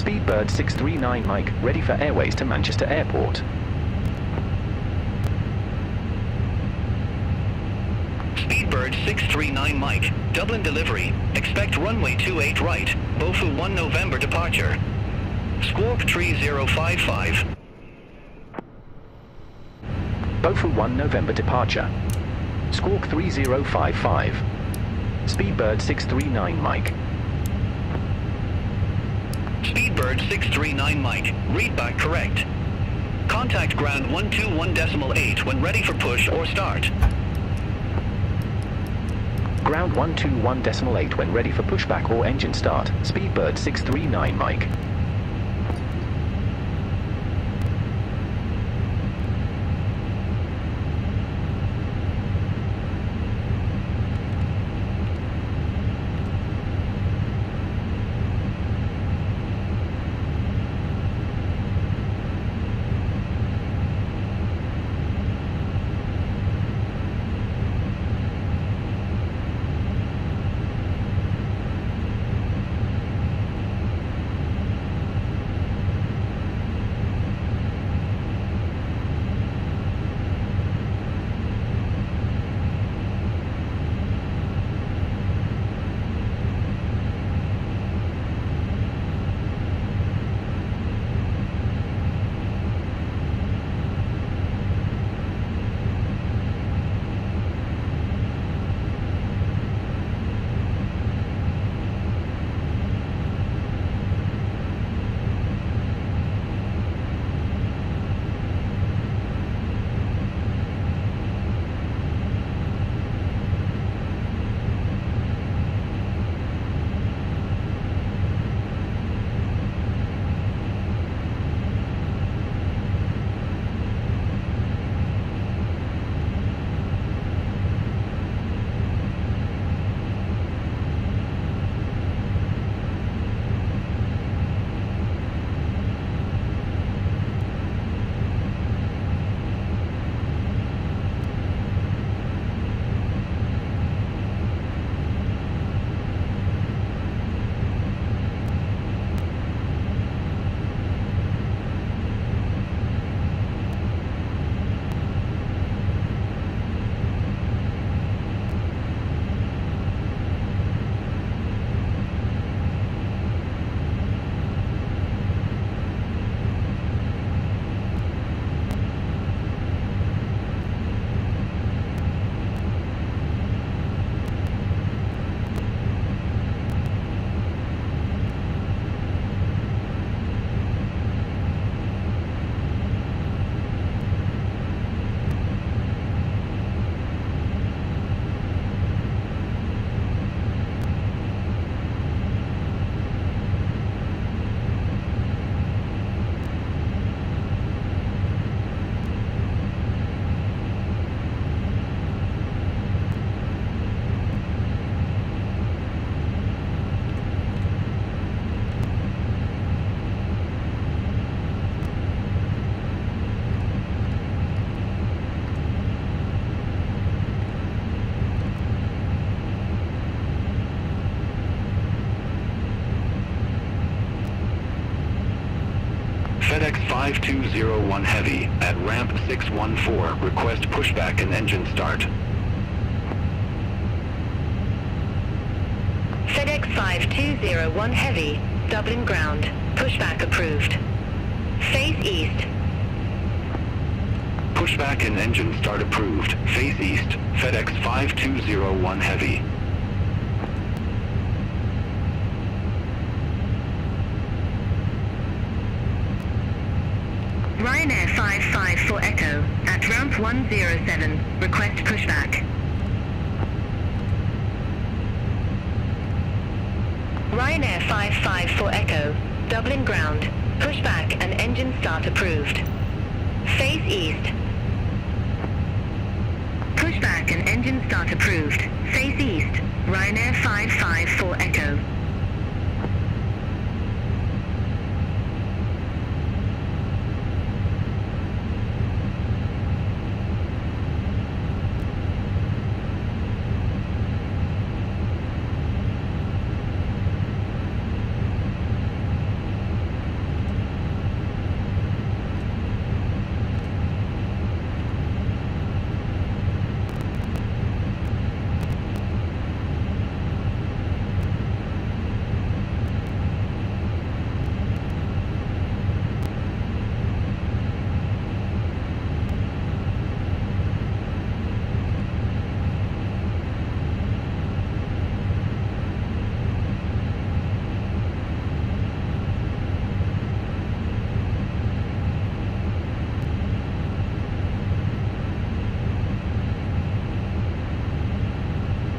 Speedbird 639 Mike, ready for airways to Manchester Airport. Speedbird 639 Mike, Dublin delivery. Expect runway 28 right, Bofu 1 November departure. Squawk 3055. Bofu 1 November departure. Squawk 3055. Speedbird 639 Mike. Speedbird 639 Mike, read back correct. Contact ground 121.8 when ready for push or start. Ground 121.8 when ready for pushback or engine start. Speedbird 639 Mike. FedEx 5201 Heavy, at ramp 614, request pushback and engine start. FedEx 5201 Heavy, Dublin ground, pushback approved. Face east. Pushback and engine start approved, face east, FedEx 5201 Heavy. Ryanair 554 Echo, at ramp 107, request pushback. Ryanair 554 Echo, Dublin ground, pushback and engine start approved. Face east. Pushback and engine start approved, face east, Ryanair 554 Echo.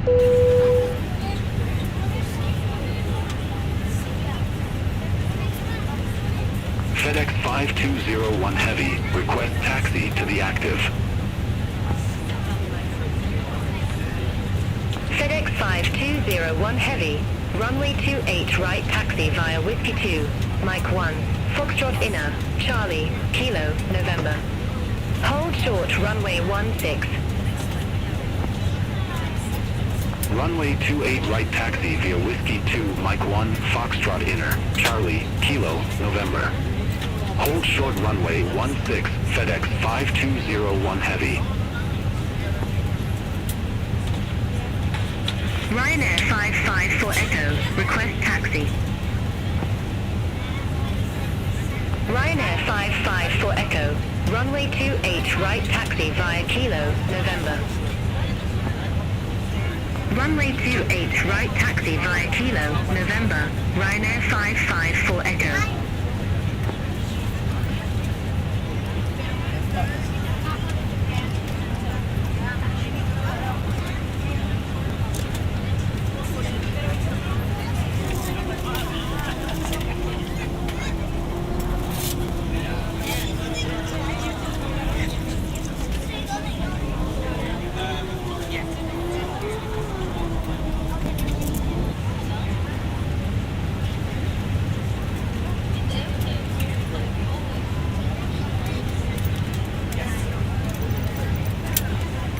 FedEx 5201 Heavy, request taxi to the active. FedEx 5201 Heavy, runway 28 right taxi via Whiskey 2, Mike 1, Foxtrot Inner, Charlie, Kilo, November. Hold short runway 16. Runway 28 right taxi via Whiskey 2, Mike 1, Foxtrot Inner, Charlie, Kilo, November. Hold short runway 16, FedEx 5201 Heavy. Ryanair 554 Echo, request taxi. Ryanair 554 Echo, runway 28 right taxi via Kilo, November. Runway 28 right taxi via Kilo, November, Ryanair 554 Echo.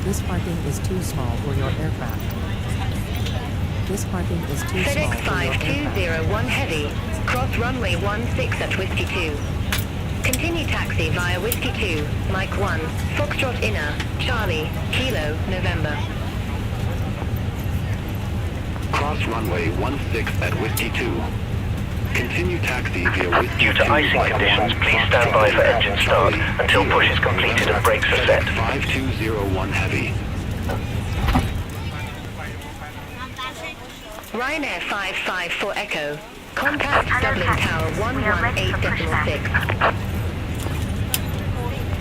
This parking is too small for your aircraft. This parking is too small FedEx for your aircraft. 5201 Heavy, cross runway 16 at Whiskey 2. Continue taxi via Whiskey 2, Mike 1, Foxtrot Inner, Charlie, Kilo, November. Cross runway 16 at Whiskey 2. Continue taxi via Whiskey 2. Due to icing conditions, please stand by for engine start until push is completed and brakes are set. 5201 Heavy. Ryanair 554 Echo, contact Dublin Tower 118.6.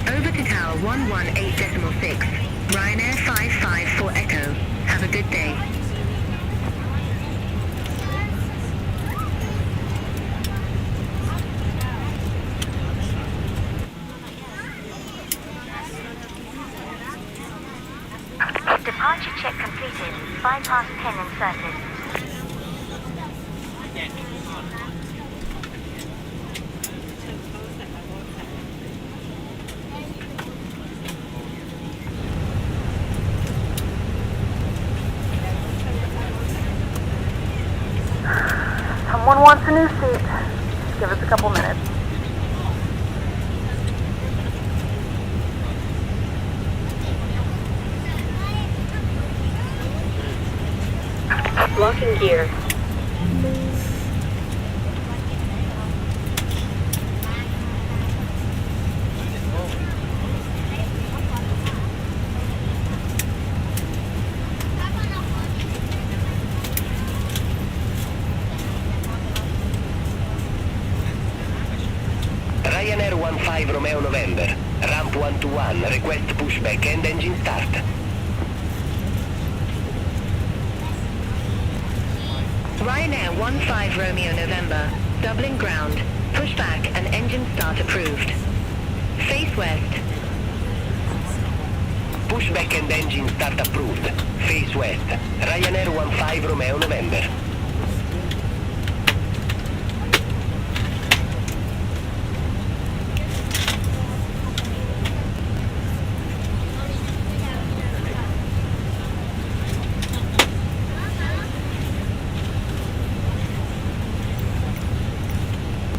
Over to Tower 118.6, Ryanair 554 Echo, have a good day. Departure check completed. Bypass pin inserted. Someone wants a new seat. Just give us a couple minutes. Locking gear. Ryanair 15 Romeo November, ramp 121, request pushback and engine start. Ryanair 15 Romeo November, Dublin ground, pushback and engine start approved. Face west. Pushback and engine start approved. Face west. Ryanair 15 Romeo November.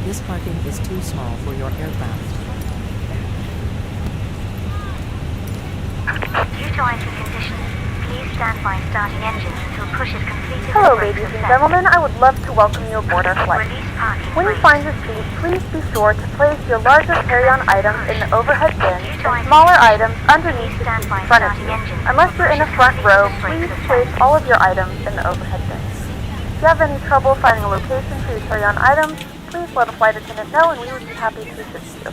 This parking is too small for your aircraft. Due to icing conditions, please stand by starting engines until push is completed. Hello, ladies and gentlemen. I would love to welcome you aboard our flight. Release parking When you brake. find your seat, please be sure to place your larger carry-on items in the overhead bin and smaller items underneath the seat in front of you. Unless you're in the front row, please place all of your items in the overhead bin. If you have any trouble finding a location for your carry-on items, please let a flight attendant know and we would be happy to assist you.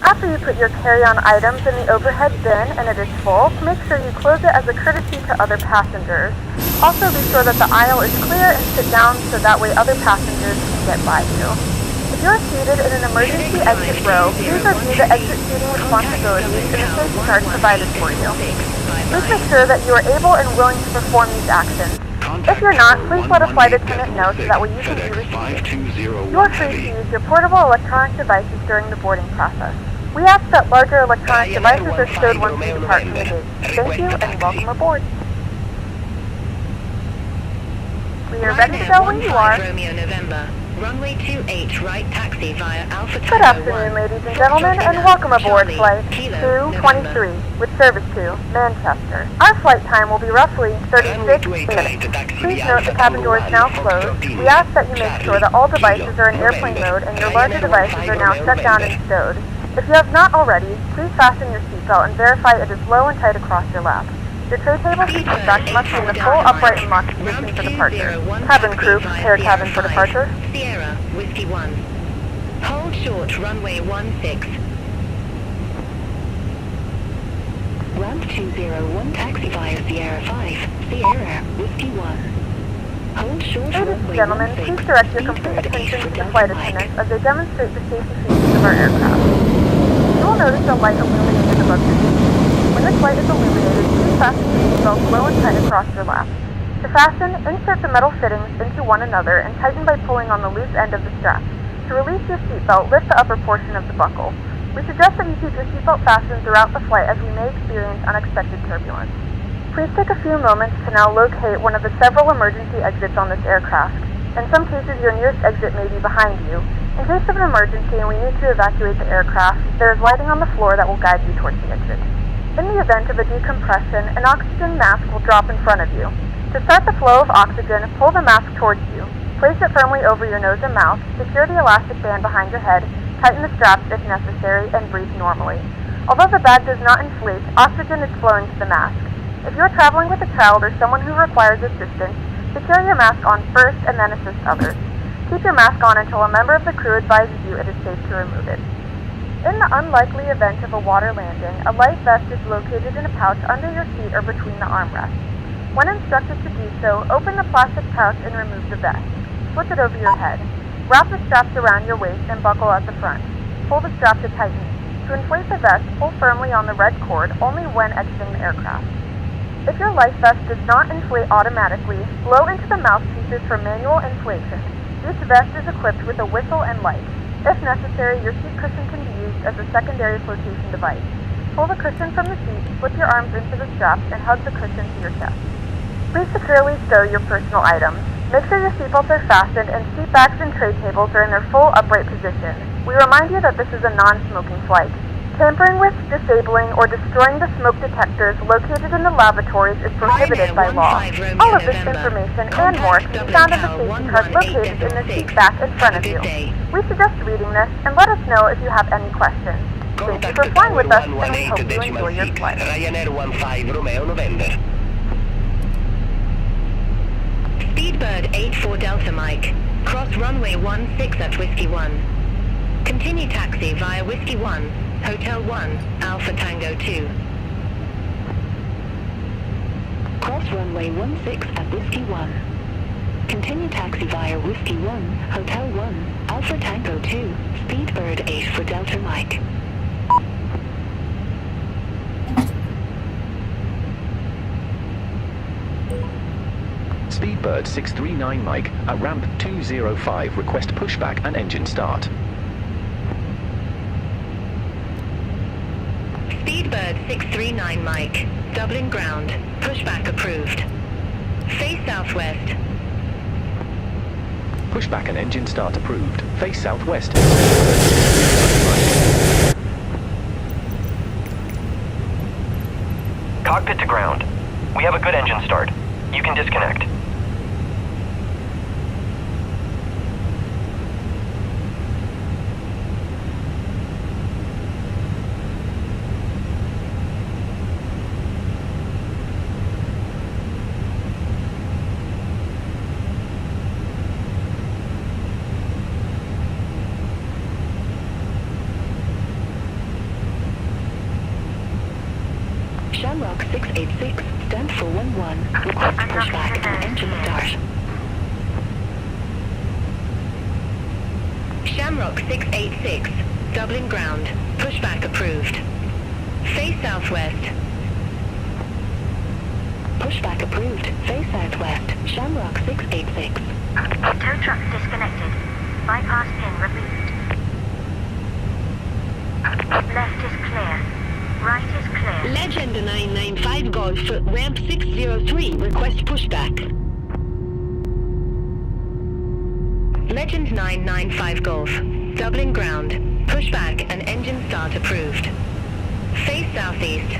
After you put your carry-on items in the overhead bin and it is full, make sure you close it as a courtesy to other passengers. Also be sure that the aisle is clear and sit down so that way other passengers can get by you. If you are seated in an emergency exit row, please review the exit seating responsibilities in the safety chart provided for you. Please make sure that you are able and willing to perform these actions. If you're not, please let a flight attendant know so that way you can be received. You are free to use your portable electronic devices during the boarding process. We ask that larger electronic devices are stowed once you depart from the gate. Thank you and welcome aboard. We are ready to go when you are. Romeo November. Runway 28 right taxi via Alpha Good afternoon, ladies and gentlemen, and welcome aboard Flight 223 with service to Manchester. Our flight time will be roughly 36 minutes. Please note the cabin door is now closed. We ask that you make sure that all devices are in airplane mode and your larger devices are now shut down and stowed. If you have not already, please fasten your seatbelt and verify it is low and tight across your lap. Your tray table seat back must be in the full upright and locked position for departure. Cabin crew, prepare cabin for departure. Sierra, Whiskey 1. Hold short, runway 16. Ramp 201, taxi via Sierra 5, Sierra, Whiskey 1. Hold short, Ladies and gentlemen, please direct your complete attention to the flight attendants as they demonstrate the safety features of our aircraft. You will notice a light illuminated above your seat. When this light is illuminated, please fasten your seatbelt low and tight across your lap. To fasten, insert the metal fittings into one another and tighten by pulling on the loose end of the strap. To release your seatbelt, lift the upper portion of the buckle. We suggest that you keep your seatbelt fastened throughout the flight as we may experience unexpected turbulence. Please take a few moments to now locate one of the several emergency exits on this aircraft. In some cases, your nearest exit may be behind you. In case of an emergency and we need to evacuate the aircraft, there is lighting on the floor that will guide you towards the exit. In the event of a decompression, an oxygen mask will drop in front of you. To start the flow of oxygen, pull the mask towards you. Place it firmly over your nose and mouth, secure the elastic band behind your head, tighten the straps if necessary, and breathe normally. Although the bag does not inflate, oxygen is flowing to the mask. If you are traveling with a child or someone who requires assistance, secure your mask on first and then assist others. Keep your mask on until a member of the crew advises you it is safe to remove it. In the unlikely event of a water landing, a life vest is located in a pouch under your seat or between the armrests. When instructed to do so, open the plastic pouch and remove the vest. Slip it over your head. Wrap the straps around your waist and buckle at the front. Pull the strap to tighten. To inflate the vest, pull firmly on the red cord only when exiting the aircraft. If your life vest does not inflate automatically, blow into the mouthpieces for manual inflation. Each vest is equipped with a whistle and light. If necessary, your seat cushion can be used as a secondary flotation device. Pull the cushion from the seat, slip your arms into the straps, and hug the cushion to your chest. Please securely stow your personal items. Make sure your seatbelts are fastened and seat backs and tray tables are in their full upright position. We remind you that this is a non-smoking flight. Tampering with, disabling, or destroying the smoke detectors located in the lavatories is prohibited by law. All of this information and more can be found in the safety card located in the seat back in front of you. We suggest reading this and let us know if you have any questions. Thank you for flying with us and we hope you enjoy your flight. Ryanair 15 Romeo November. Speedbird 84 Delta Mike. Cross runway 16 at Whiskey 1. Continue taxi via Whiskey 1, Hotel 1, Alpha Tango 2. Cross runway 16 at Whiskey 1. Continue taxi via Whiskey 1, Hotel 1, Alpha Tango 2, Speedbird 8 for Delta Mike. Speedbird 639 Mike at ramp 205, request pushback and engine start. Speedbird 639 Mike, Dublin ground, pushback approved. Face southwest. Pushback and engine start approved. Face southwest. Cockpit to ground. We have a good engine start. You can disconnect. 1, request pushback and engine start. Shamrock 686, Dublin ground, pushback approved. Face southwest. Pushback approved, face southwest, Shamrock 686. Tow truck disconnected. Bypass pin removed. Left is clear. Right is clear. Legend 995 Golf, ramp 603, request pushback. Legend 995 Golf, Dublin ground, pushback and engine start approved. Face southeast.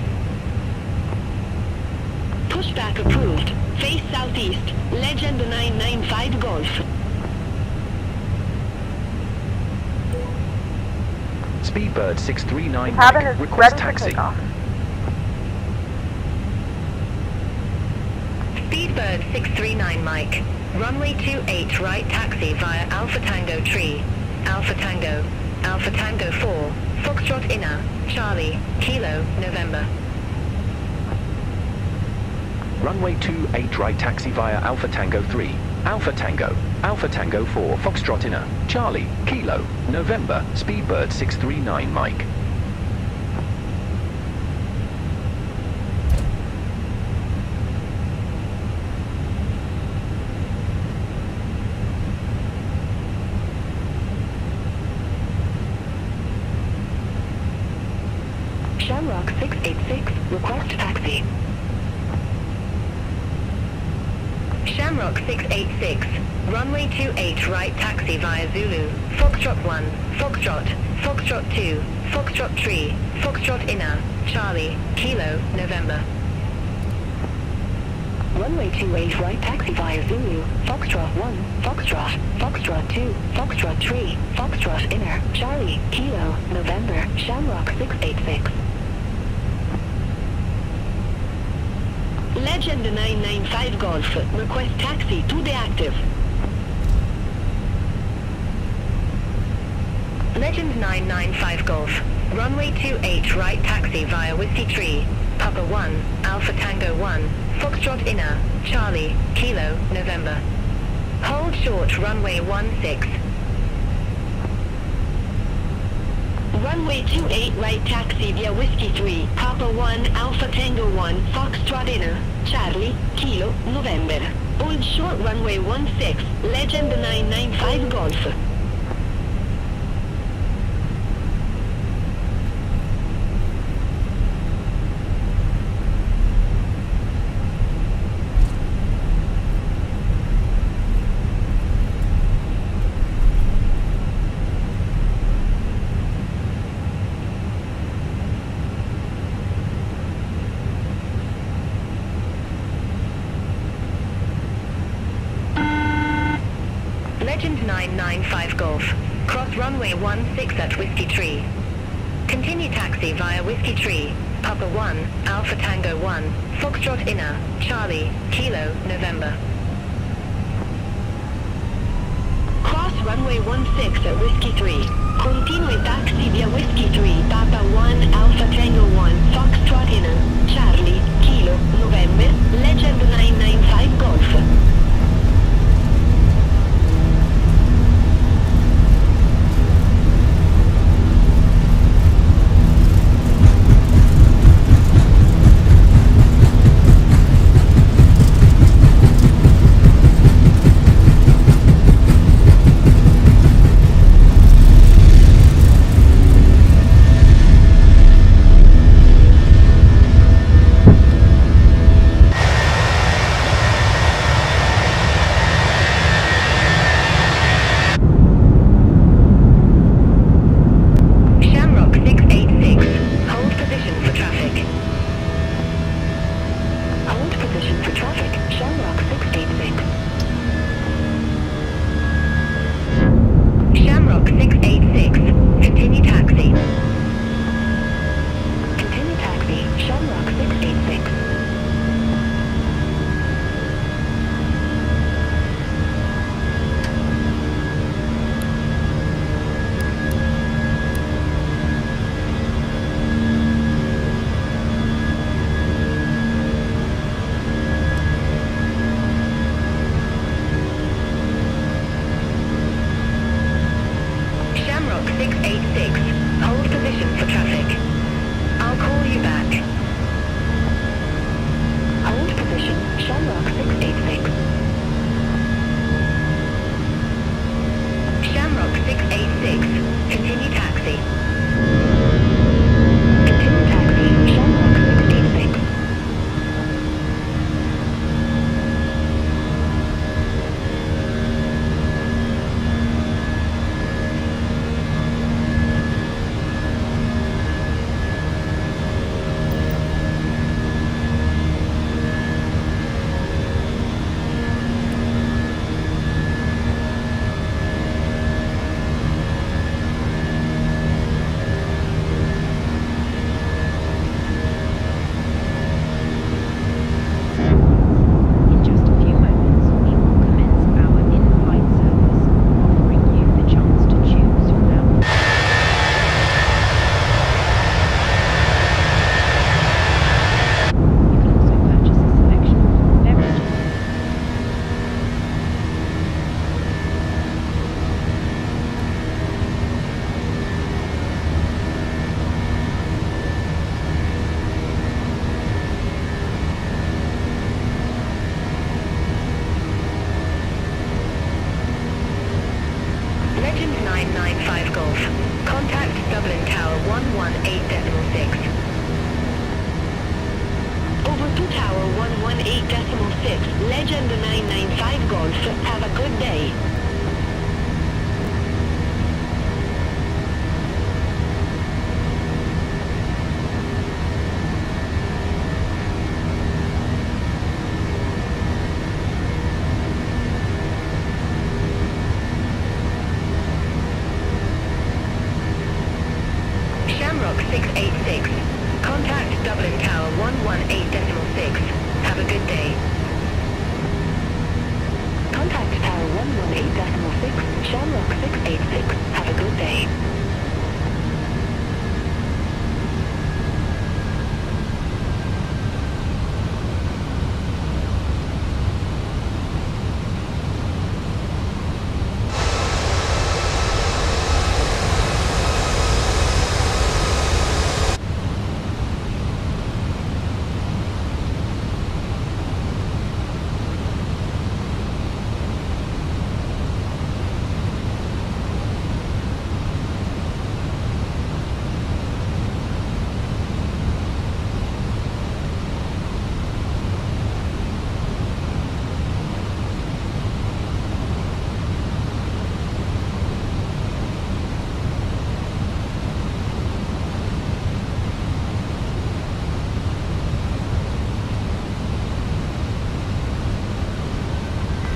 Pushback approved, face southeast, Legend 995 Golf. Speedbird 639 Cabin Mike, is request ready taxi. for takeoff. Speedbird 639 Mike, runway 28 right taxi via Alpha Tango Tree, Alpha Tango 4, Foxtrot Inner, Charlie, Kilo, November. Runway 28 right taxi via Alpha Tango 3, Alpha Tango 4, Foxtrot Inner, Charlie, Kilo, November, Speedbird 639 Mike. Shamrock 686, request taxi. Shamrock 686, runway 28 right taxi via Zulu, Foxtrot 1, Foxtrot 2, Foxtrot Tree, Foxtrot Inner, Charlie, Kilo, November. Runway 28 right taxi via Zulu, Foxtrot 1, Foxtrot 2, Foxtrot Tree, Foxtrot Inner, Charlie, Kilo, November, Shamrock 686. Legend 995 Golf, request taxi to the active. Legend 995 Golf, runway 28 right taxi via Whiskey Tree, Papa 1, Alpha Tango 1, Foxtrot Inner, Charlie, Kilo, November. Hold short runway 16. Runway 28 right taxi via Whiskey 3, Papa 1, Alpha Tango 1, Foxtrot Inner, Charlie, Kilo, November. Hold short runway 16, Legend 995 Golf. Legend 995 Golf, cross runway 16 at Whiskey Tree. Continue taxi via Whiskey Tree, Papa 1, Alpha Tango 1, Foxtrot Inner, Charlie, Kilo, November. Cross runway 16 at Whiskey 3. Continue taxi via Whiskey 3, Papa 1, Alpha Tango 1, Foxtrot Inner, Charlie, Kilo, November, Legend 995 Golf. 108.6, Legend 995 Golf. Have a good day. Shamrock 686. Contact Dublin Tower 118.6. Have a good day. Contact Tower 118.6. Shamrock 686. Have a good day.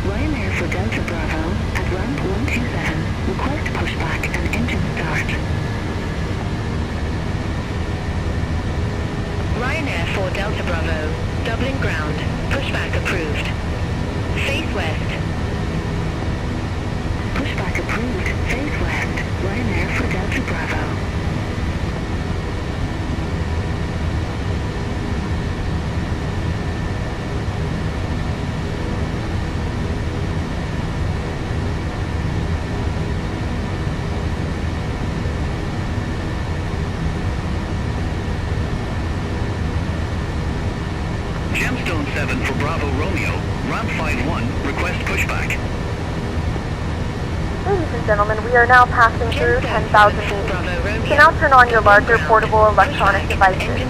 Ryanair for Delta Bravo at ramp 127. Request pushback and engine start. Ryanair for Delta Bravo. Dublin ground. Pushback approved. Face west. Pushback approved. Face west. Ryanair for Delta Bravo. Gemstone 7 for Bravo Romeo, ramp 51, request pushback. Ladies and gentlemen, we are now passing through 10,000 feet. You can now turn on your larger portable electronic devices.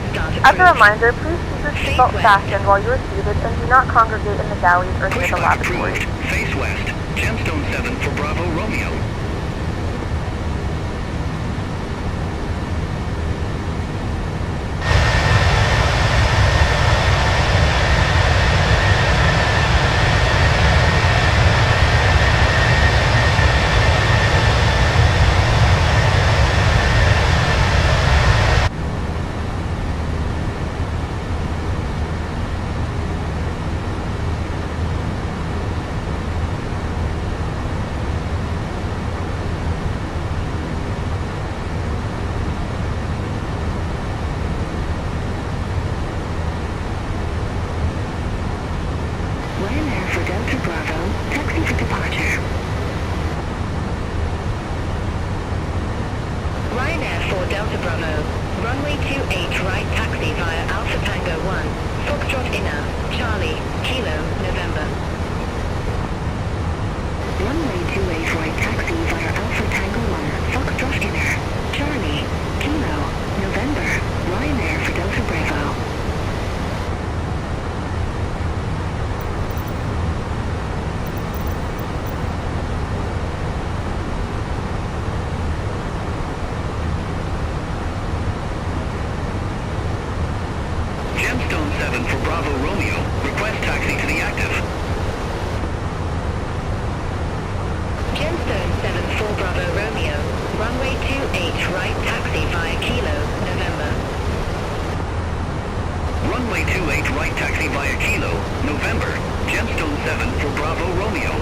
As a reminder, please keep your seatbelt fastened while you are seated and do not congregate in the galleys or near the Pushback lavatories. approved. Face west. Gemstone 7 for Bravo Romeo. Ryanair for Delta Bravo. Taxi for departure. Ryanair for Delta Bravo. Runway 28 right taxi via Alpha Tango 1. Foxtrot Inner. Charlie. Kilo. November. Runway 28 right taxi via Alpha Tango 1. Foxtrot Inner. Charlie. Kilo. November. Ryanair for Delta Bravo. Gemstone 7 for Bravo Romeo, request taxi to the active. Gemstone 7 for Bravo Romeo. Runway 28 right taxi via Kilo. November. Runway 28 right taxi via Kilo, November. Gemstone 7 for Bravo Romeo.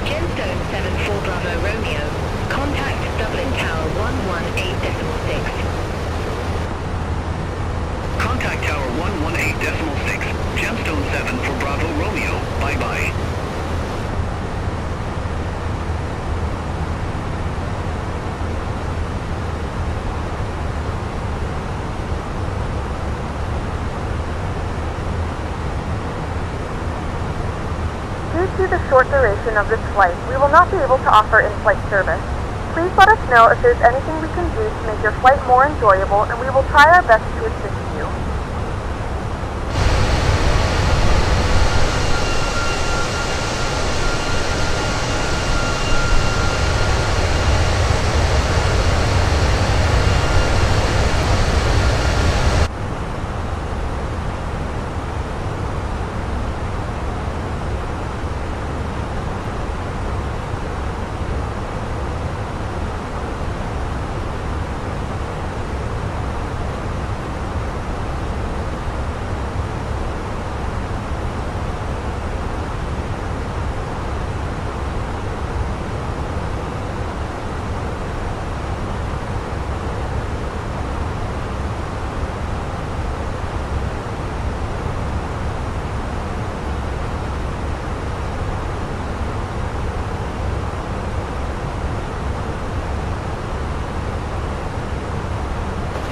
Gemstone 7 for Bravo Romeo. Contact Dublin Tower 118.6. Contact Tower 118.6, Gemstone 7 for Bravo Romeo. Bye-bye. Due to the short duration of this flight, we will not be able to offer in-flight service. Please let us know if there's anything we can do to make your flight more enjoyable, and we will try our best to assist you.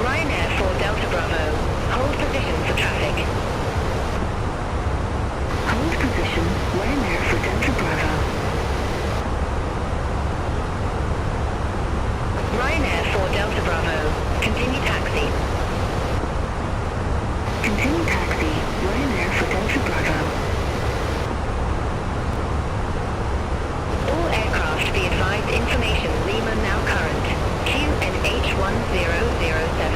Ryanair 4 Delta Bravo. Hold position for traffic. Hold position. Ryanair for Delta Bravo. Ryanair 4 Delta Bravo. Continue taxi. Continue taxi. Ryanair for Delta Bravo. All aircraft be advised information Lima now current. QNH1007.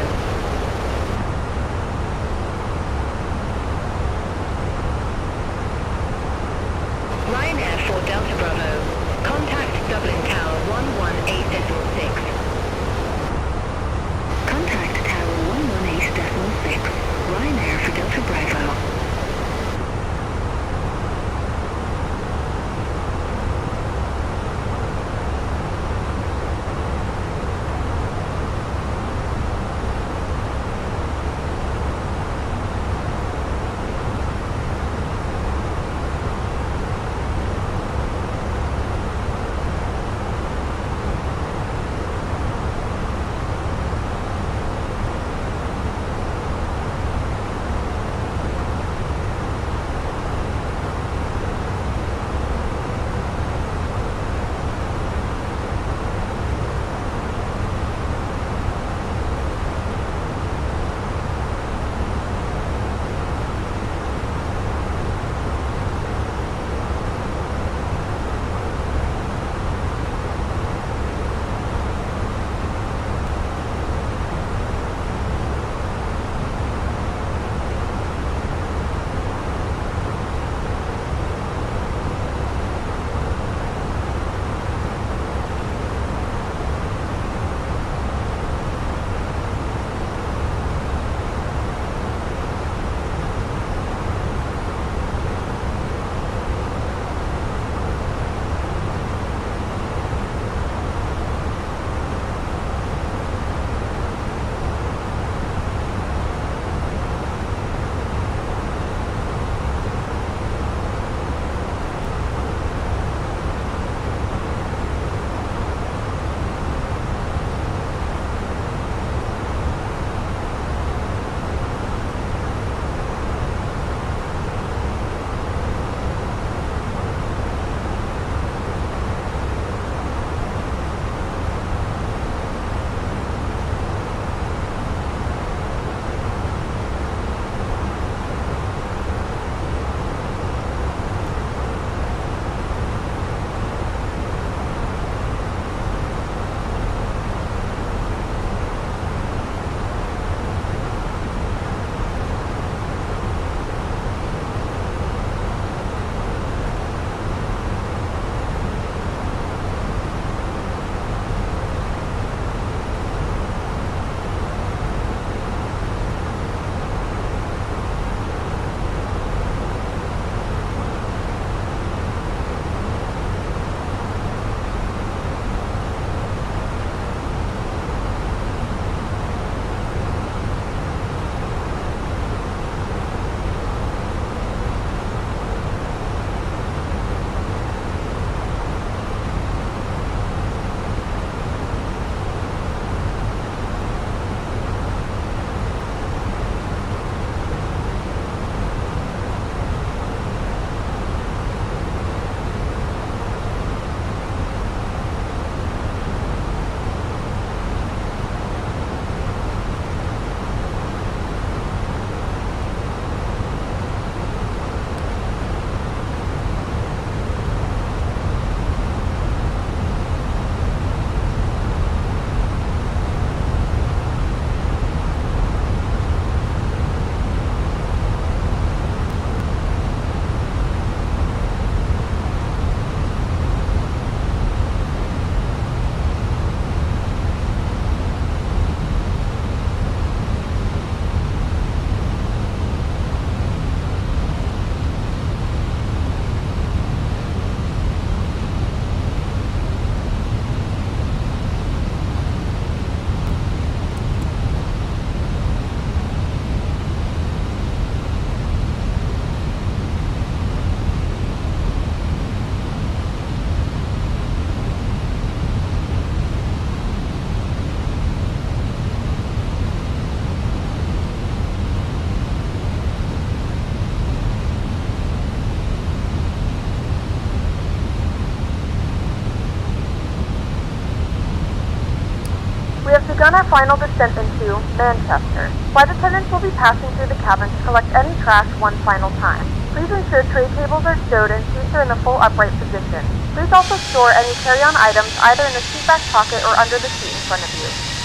our final descent into Manchester. Flight attendants will be passing through the cabin to collect any trash one final time. Please ensure tray tables are stowed and seats are in a full upright position. Please also store any carry-on items either in the seat back pocket or under the seat in front of you.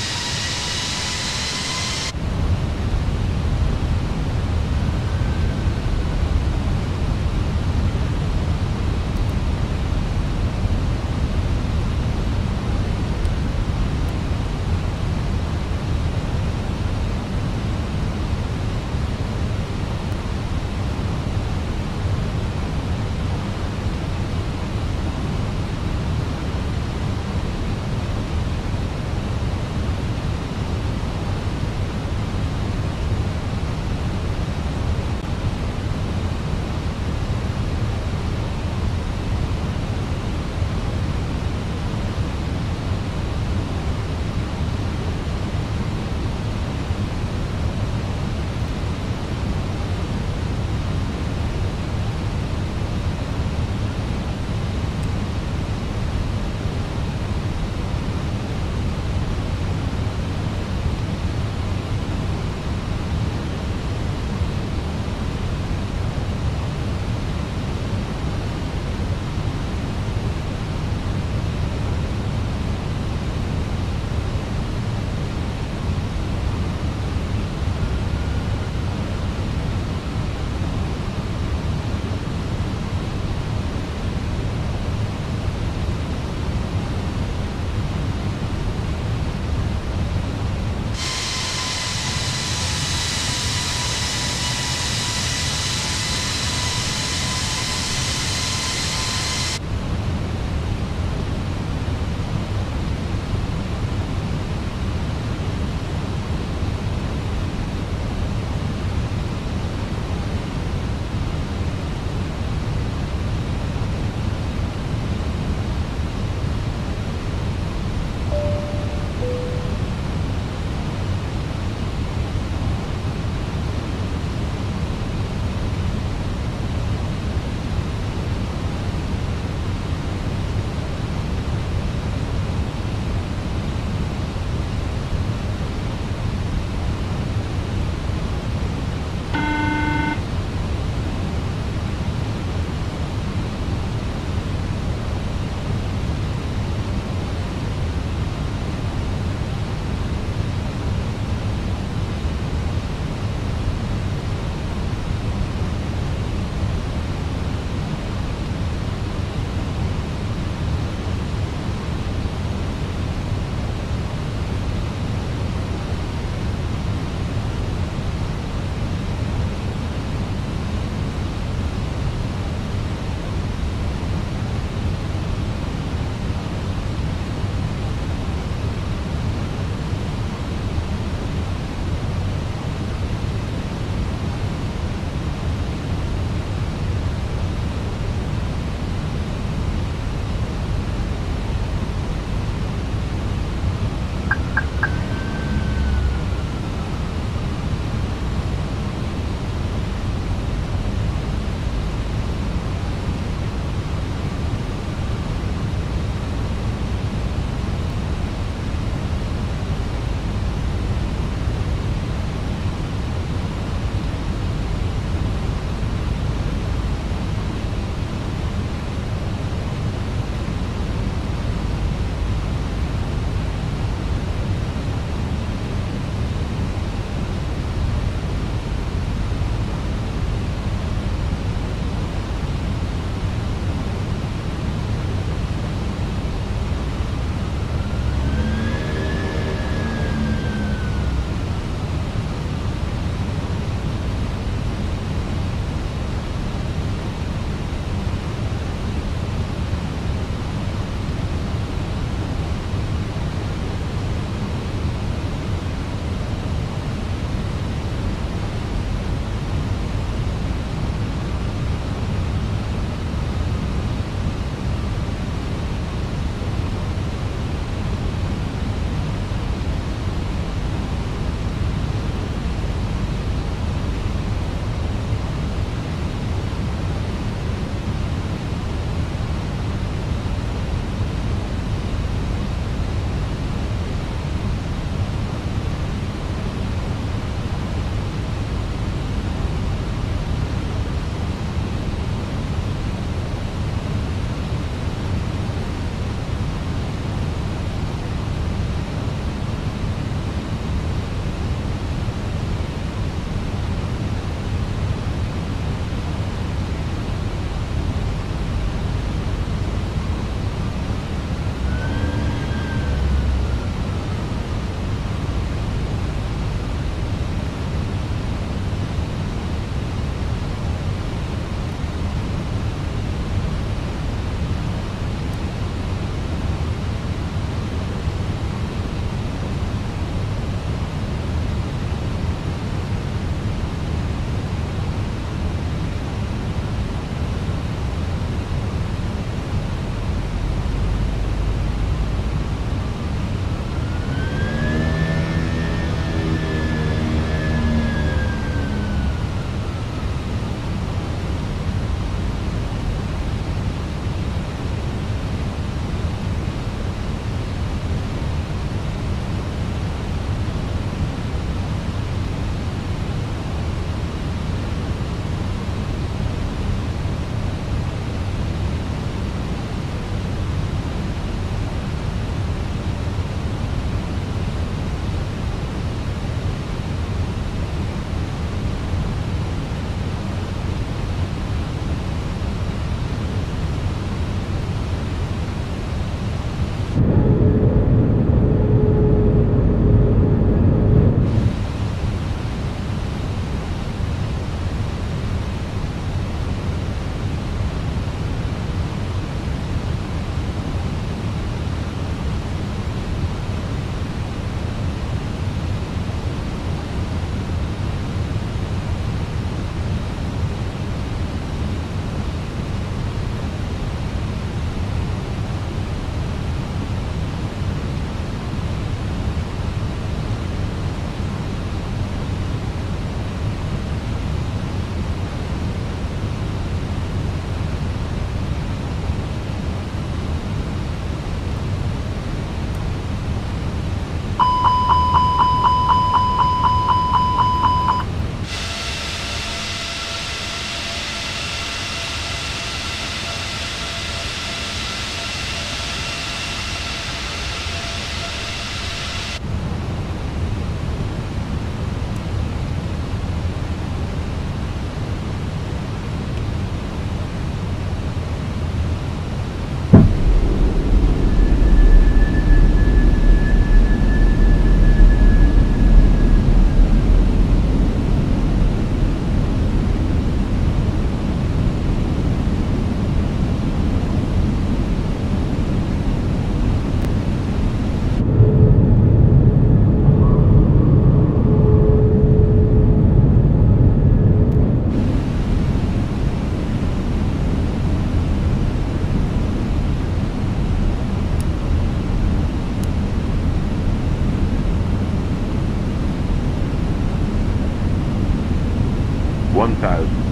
1000.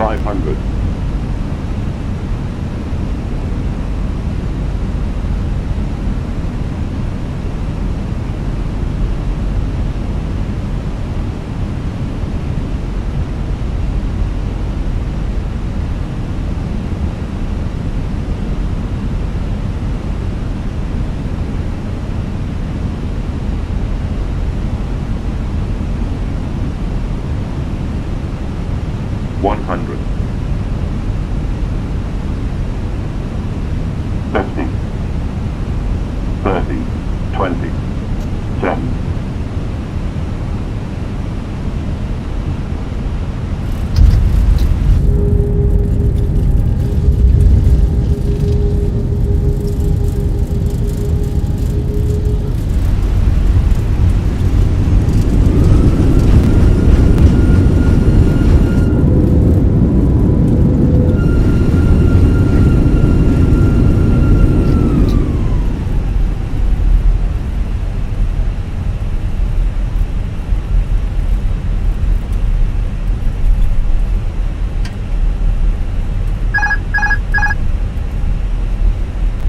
500. 100. 50. 30. 20. 10.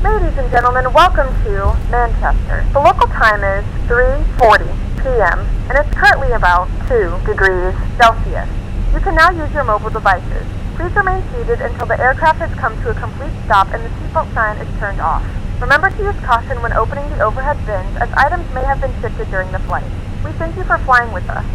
Ladies and gentlemen, welcome to Manchester. The local time is 3:40 p.m. and it's currently about 2 degrees Celsius. You can now use your mobile devices. Please remain seated until the aircraft has come to a complete stop and the seatbelt sign is turned off. Remember to use caution when opening the overhead bins, as items may have been shifted during the flight. We thank you for flying with us.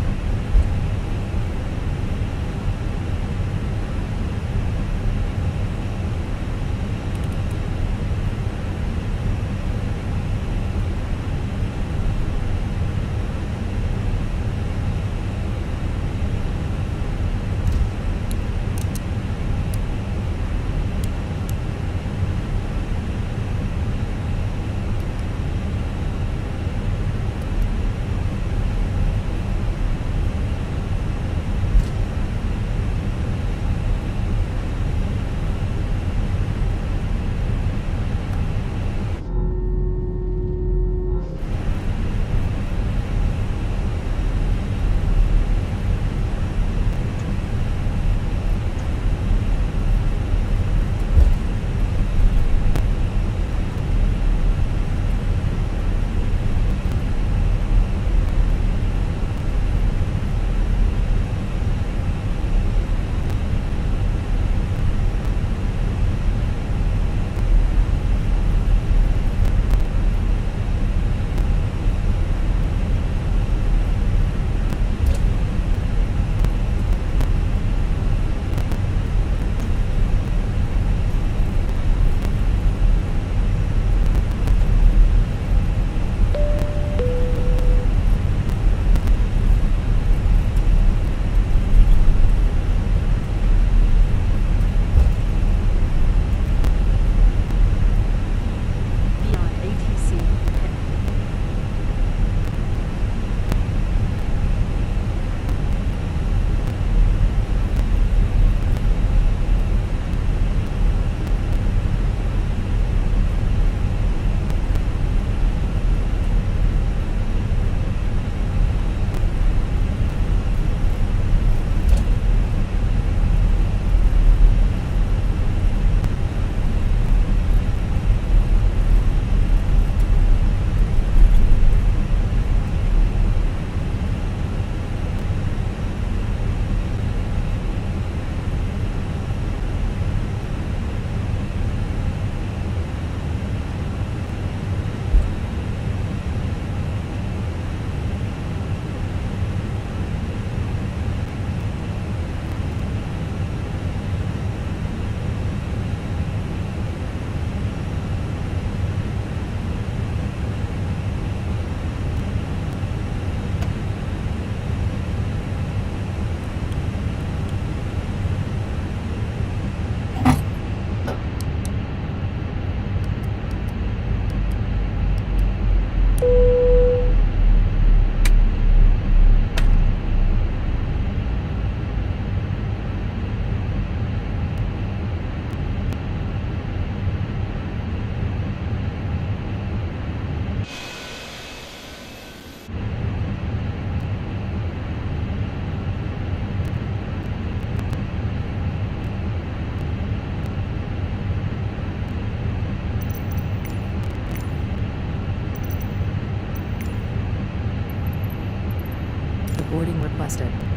Boarding requested.